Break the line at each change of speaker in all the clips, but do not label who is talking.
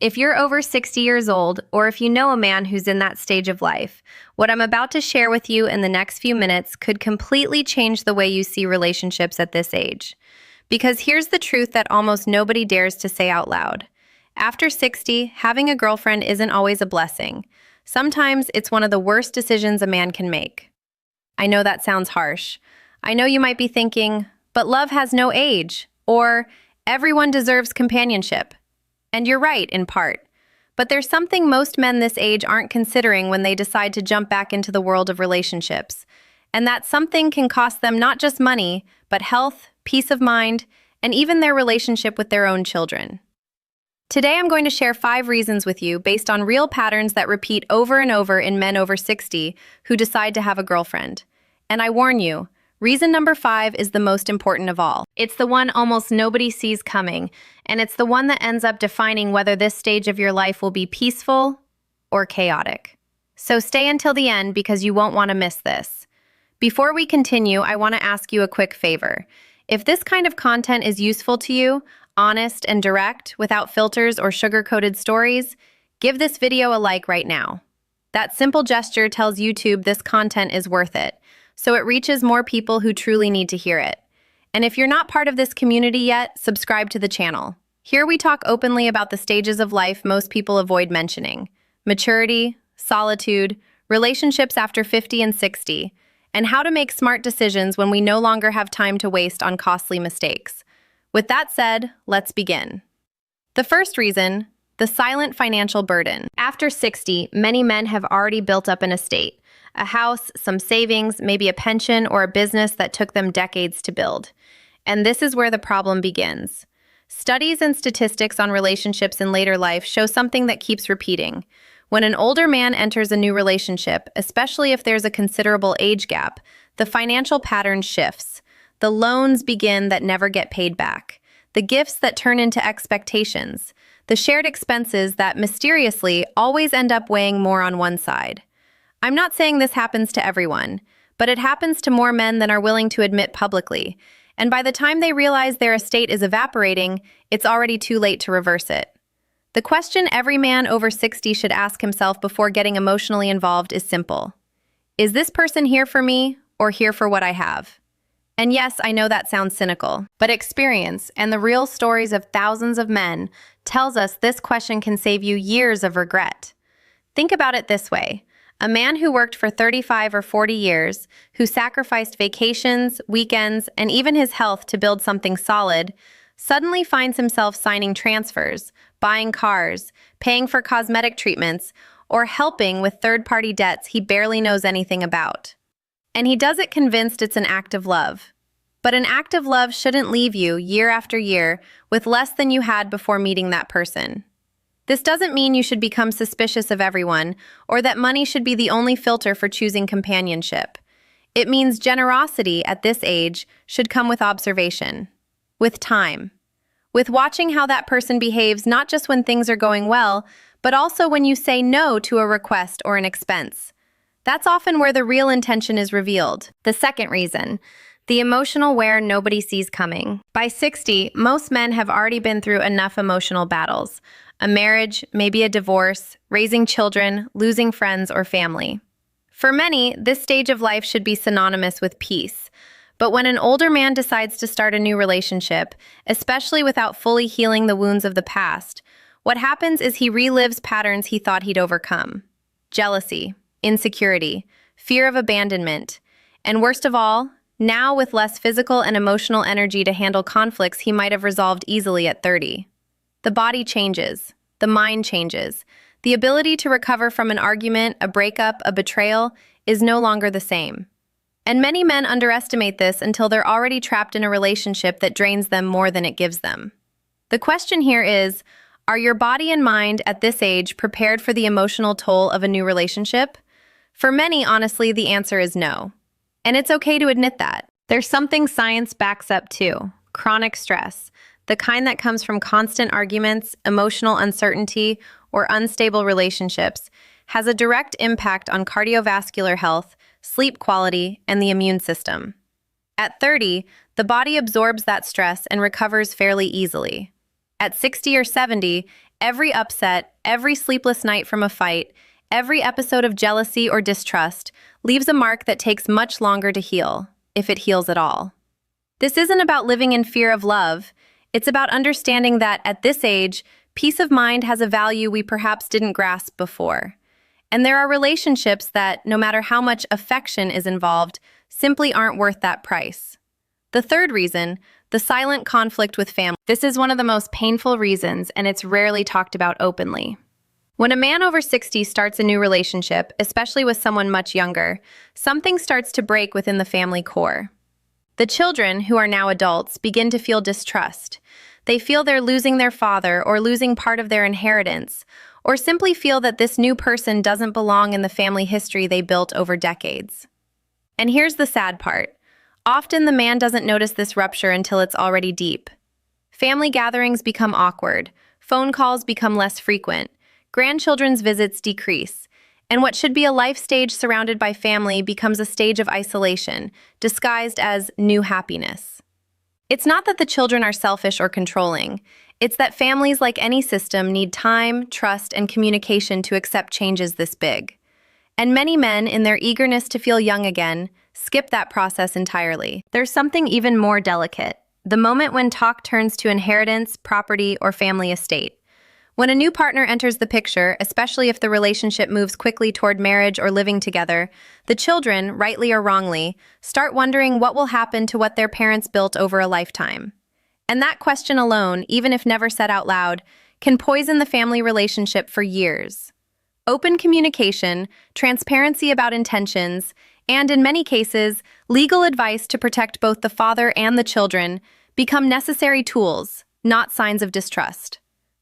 If you're over 60 years old, or if you know a man who's in that stage of life, what I'm about to share with you in the next few minutes could completely change the way you see relationships at this age. Because here's the truth that almost nobody dares to say out loud. After 60, having a girlfriend isn't always a blessing. Sometimes it's one of the worst decisions a man can make. I know that sounds harsh. I know you might be thinking, but love has no age, or everyone deserves companionship. And you're right, in part. But there's something most men this age aren't considering when they decide to jump back into the world of relationships. And that something can cost them not just money, but health, peace of mind, and even their relationship with their own children. Today I'm going to share 5 reasons with you based on real patterns that repeat over and over in men over 60 who decide to have a girlfriend. And I warn you, reason number 5 is the most important of all. It's the one almost nobody sees coming, and it's the one that ends up defining whether this stage of your life will be peaceful or chaotic. So stay until the end because you won't want to miss this. Before we continue, I want to ask you a quick favor. If this kind of content is useful to you, honest and direct, without filters or sugar-coated stories, give this video a like right now. That simple gesture tells YouTube this content is worth it, so it reaches more people who truly need to hear it. And if you're not part of this community yet, subscribe to the channel. Here we talk openly about the stages of life most people avoid mentioning: maturity, solitude, relationships after 50 and 60, and how to make smart decisions when we no longer have time to waste on costly mistakes. With that said, let's begin. The first reason, the silent financial burden. After 60, many men have already built up an estate, a house, some savings, maybe a pension or a business that took them decades to build. And this is where the problem begins. Studies and statistics on relationships in later life show something that keeps repeating. When an older man enters a new relationship, especially if there's a considerable age gap, the financial pattern shifts. The loans begin that never get paid back. The gifts that turn into expectations. The shared expenses that mysteriously always end up weighing more on one side. I'm not saying this happens to everyone, but it happens to more men than are willing to admit publicly. And by the time they realize their estate is evaporating, it's already too late to reverse it. The question every man over 60 should ask himself before getting emotionally involved is simple. Is this person here for me or here for what I have? And yes, I know that sounds cynical, but experience and the real stories of thousands of men tells us this question can save you years of regret. Think about it this way. A man who worked for 35 or 40 years, who sacrificed vacations, weekends, and even his health to build something solid, suddenly finds himself signing transfers, buying cars, paying for cosmetic treatments, or helping with third-party debts he barely knows anything about. And he does it convinced it's an act of love. But an act of love shouldn't leave you, year after year, with less than you had before meeting that person. This doesn't mean you should become suspicious of everyone, or that money should be the only filter for choosing companionship. It means generosity at this age should come with observation, with time, with watching how that person behaves not just when things are going well, but also when you say no to a request or an expense. That's often where the real intention is revealed. The second reason, the emotional wear nobody sees coming. By 60, most men have already been through enough emotional battles. A marriage, maybe a divorce, raising children, losing friends or family. For many, this stage of life should be synonymous with peace. But when an older man decides to start a new relationship, especially without fully healing the wounds of the past, what happens is he relives patterns he thought he'd overcome. Jealousy, insecurity, fear of abandonment, and worst of all, now with less physical and emotional energy to handle conflicts he might have resolved easily at 30. The body changes, the mind changes. The ability to recover from an argument, a breakup, a betrayal is no longer the same. And many men underestimate this until they're already trapped in a relationship that drains them more than it gives them. The question here is, are your body and mind at this age prepared for the emotional toll of a new relationship? For many, honestly, the answer is no. And it's okay to admit that. There's something science backs up too: chronic stress, the kind that comes from constant arguments, emotional uncertainty, or unstable relationships, has a direct impact on cardiovascular health, sleep quality, and the immune system. At 30, the body absorbs that stress and recovers fairly easily. At 60 or 70, Every upset, every sleepless night from a fight, every episode of jealousy or distrust leaves a mark that takes much longer to heal, if it heals at all. This isn't about living in fear of love. It's about understanding that at this age, peace of mind has a value we perhaps didn't grasp before. And there are relationships that, no matter how much affection is involved, simply aren't worth that price. The third reason, the silent conflict with family. This is one of the most painful reasons, and it's rarely talked about openly. When a man over 60 starts a new relationship, especially with someone much younger, something starts to break within the family core. The children, who are now adults, begin to feel distrust. They feel they're losing their father or losing part of their inheritance, or simply feel that this new person doesn't belong in the family history they built over decades. And here's the sad part. Often the man doesn't notice this rupture until it's already deep. Family gatherings become awkward, phone calls become less frequent, grandchildren's visits decrease, and what should be a life stage surrounded by family becomes a stage of isolation, disguised as new happiness. It's not that the children are selfish or controlling. It's that families, like any system, need time, trust, and communication to accept changes this big. And many men, in their eagerness to feel young again, skip that process entirely. There's something even more delicate, the moment when talk turns to inheritance, property, or family estate. When a new partner enters the picture, especially if the relationship moves quickly toward marriage or living together, the children, rightly or wrongly, start wondering what will happen to what their parents built over a lifetime. And that question alone, even if never said out loud, can poison the family relationship for years. Open communication, transparency about intentions, and in many cases, legal advice to protect both the father and the children become necessary tools, not signs of distrust.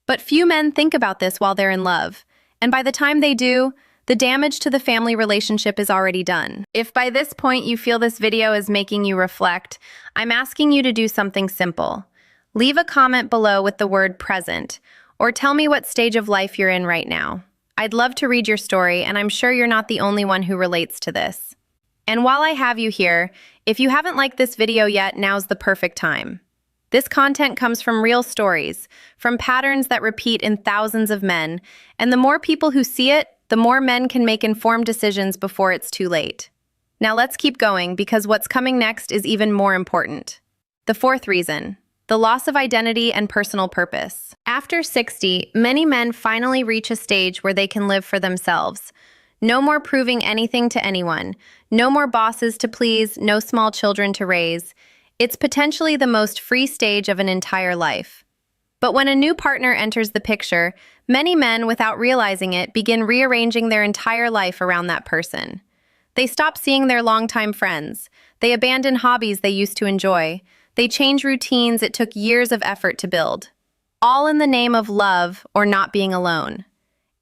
But few men think about this while they're in love, and by the time they do, the damage to the family relationship is already done. If by this point you feel this video is making you reflect, I'm asking you to do something simple. Leave a comment below with the word present, or tell me what stage of life you're in right now. I'd love to read your story, and I'm sure you're not the only one who relates to this. And while I have you here, if you haven't liked this video yet, now's the perfect time. This content comes from real stories, from patterns that repeat in thousands of men, and the more people who see it, the more men can make informed decisions before it's too late. Now let's keep going, because what's coming next is even more important. The fourth reason, the loss of identity and personal purpose. After 60, many men finally reach a stage where they can live for themselves. No more proving anything to anyone, no more bosses to please, no small children to raise. It's potentially the most free stage of an entire life. But when a new partner enters the picture, many men, without realizing it, begin rearranging their entire life around that person. They stop seeing their longtime friends. They abandon hobbies they used to enjoy. They change routines it took years of effort to build. All in the name of love or not being alone.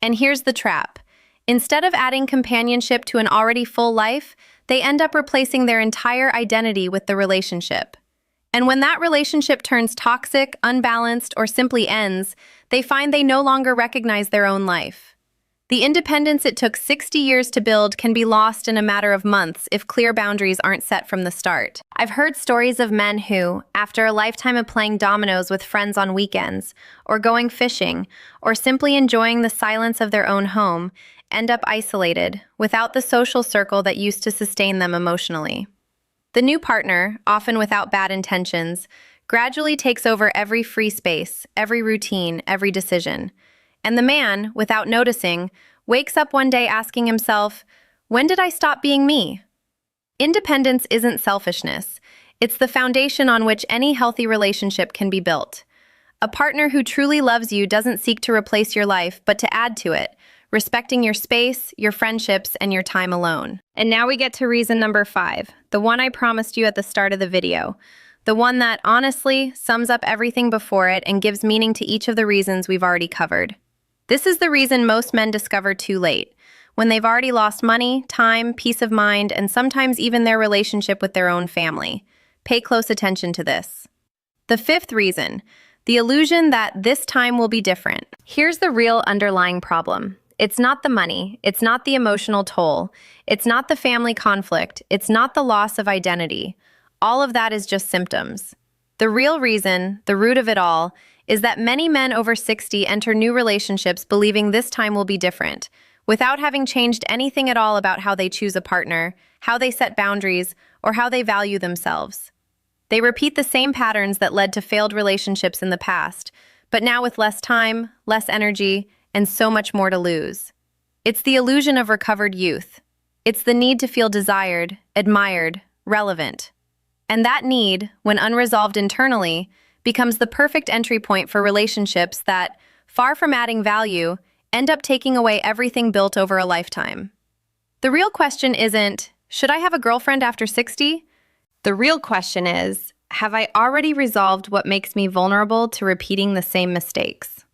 And here's the trap. Instead of adding companionship to an already full life, they end up replacing their entire identity with the relationship. And when that relationship turns toxic, unbalanced, or simply ends, they find they no longer recognize their own life. The independence it took 60 years to build can be lost in a matter of months if clear boundaries aren't set from the start. I've heard stories of men who, after a lifetime of playing dominoes with friends on weekends, or going fishing, or simply enjoying the silence of their own home, end up isolated, without the social circle that used to sustain them emotionally. The new partner, often without bad intentions, gradually takes over every free space, every routine, every decision. And the man, without noticing, wakes up one day asking himself, "When did I stop being me?" Independence isn't selfishness. It's the foundation on which any healthy relationship can be built. A partner who truly loves you doesn't seek to replace your life, but to add to it, respecting your space, your friendships, and your time alone. And now we get to reason number 5, the one I promised you at the start of the video. The one that, honestly, sums up everything before it and gives meaning to each of the reasons we've already covered. This is the reason most men discover too late, when they've already lost money, time, peace of mind, and sometimes even their relationship with their own family. Pay close attention to this. The fifth reason, the illusion that this time will be different. Here's the real underlying problem. It's not the money, it's not the emotional toll, it's not the family conflict, it's not the loss of identity. All of that is just symptoms. The real reason, the root of it all, is that many men over 60 enter new relationships believing this time will be different, without having changed anything at all about how they choose a partner, how they set boundaries, or how they value themselves. They repeat the same patterns that led to failed relationships in the past, but now with less time, less energy, and so much more to lose. It's the illusion of recovered youth. It's the need to feel desired, admired, relevant. And that need, when unresolved internally, becomes the perfect entry point for relationships that, far from adding value, end up taking away everything built over a lifetime. The real question isn't, should I have a girlfriend after 60? The real question is, have I already resolved what makes me vulnerable to repeating the same mistakes?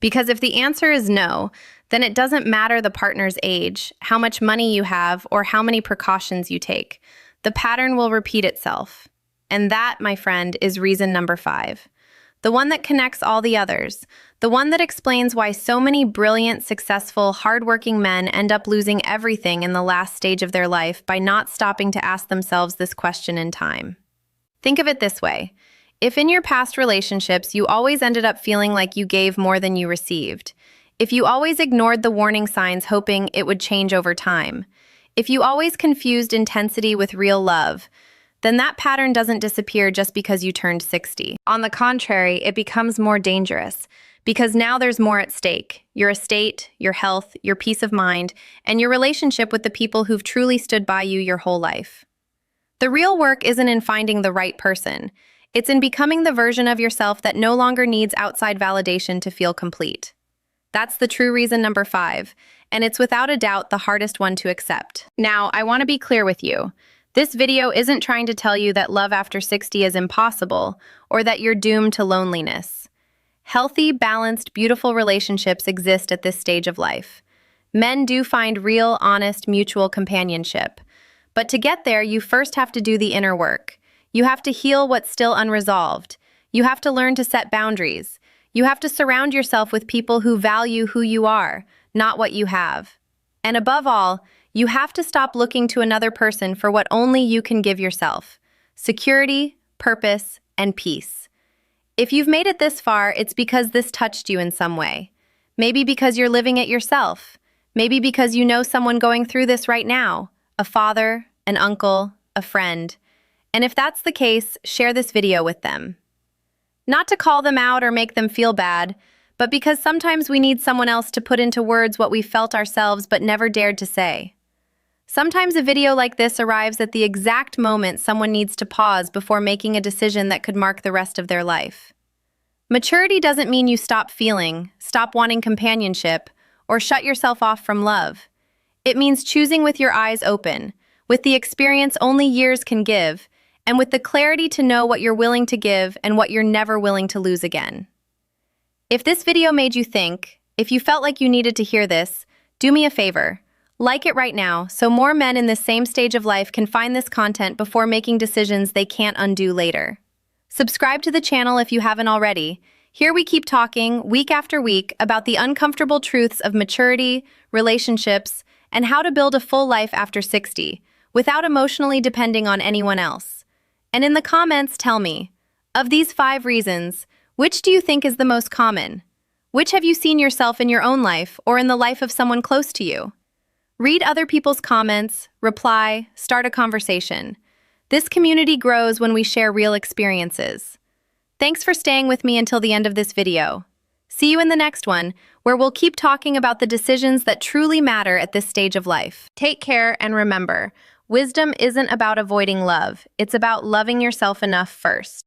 Because if the answer is no, then it doesn't matter the partner's age, how much money you have, or how many precautions you take. The pattern will repeat itself. And that, my friend, is reason number 5. The one that connects all the others. The one that explains why so many brilliant, successful, hardworking men end up losing everything in the last stage of their life by not stopping to ask themselves this question in time. Think of it this way. If in your past relationships you always ended up feeling like you gave more than you received, if you always ignored the warning signs hoping it would change over time, if you always confused intensity with real love, then that pattern doesn't disappear just because you turned 60. On the contrary, it becomes more dangerous because now there's more at stake: your estate, your health, your peace of mind, and your relationship with the people who've truly stood by you your whole life. The real work isn't in finding the right person. It's in becoming the version of yourself that no longer needs outside validation to feel complete. That's the true reason number 5, and it's without a doubt the hardest one to accept. Now, I want to be clear with you. This video isn't trying to tell you that love after 60 is impossible or that you're doomed to loneliness. Healthy, balanced, beautiful relationships exist at this stage of life. Men do find real, honest, mutual companionship. But to get there, you first have to do the inner work. You have to heal what's still unresolved. You have to learn to set boundaries. You have to surround yourself with people who value who you are, not what you have. And above all, you have to stop looking to another person for what only you can give yourself: security, purpose, and peace. If you've made it this far, it's because this touched you in some way. Maybe because you're living it yourself. Maybe because you know someone going through this right now: a father, an uncle, a friend. And if that's the case, share this video with them. Not to call them out or make them feel bad, but because sometimes we need someone else to put into words what we felt ourselves but never dared to say. Sometimes a video like this arrives at the exact moment someone needs to pause before making a decision that could mark the rest of their life. Maturity doesn't mean you stop feeling, stop wanting companionship, or shut yourself off from love. It means choosing with your eyes open, with the experience only years can give, and with the clarity to know what you're willing to give and what you're never willing to lose again. If this video made you think, if you felt like you needed to hear this, do me a favor. Like it right now so more men in this same stage of life can find this content before making decisions they can't undo later. Subscribe to the channel if you haven't already. Here we keep talking, week after week, about the uncomfortable truths of maturity, relationships, and how to build a full life after 60, without emotionally depending on anyone else. And in the comments, tell me, of these 5 reasons, which do you think is the most common? Which have you seen yourself in your own life or in the life of someone close to you? Read other people's comments, reply, start a conversation. This community grows when we share real experiences. Thanks for staying with me until the end of this video. See you in the next one, where we'll keep talking about the decisions that truly matter at this stage of life. Take care, and remember, wisdom isn't about avoiding love. It's about loving yourself enough first.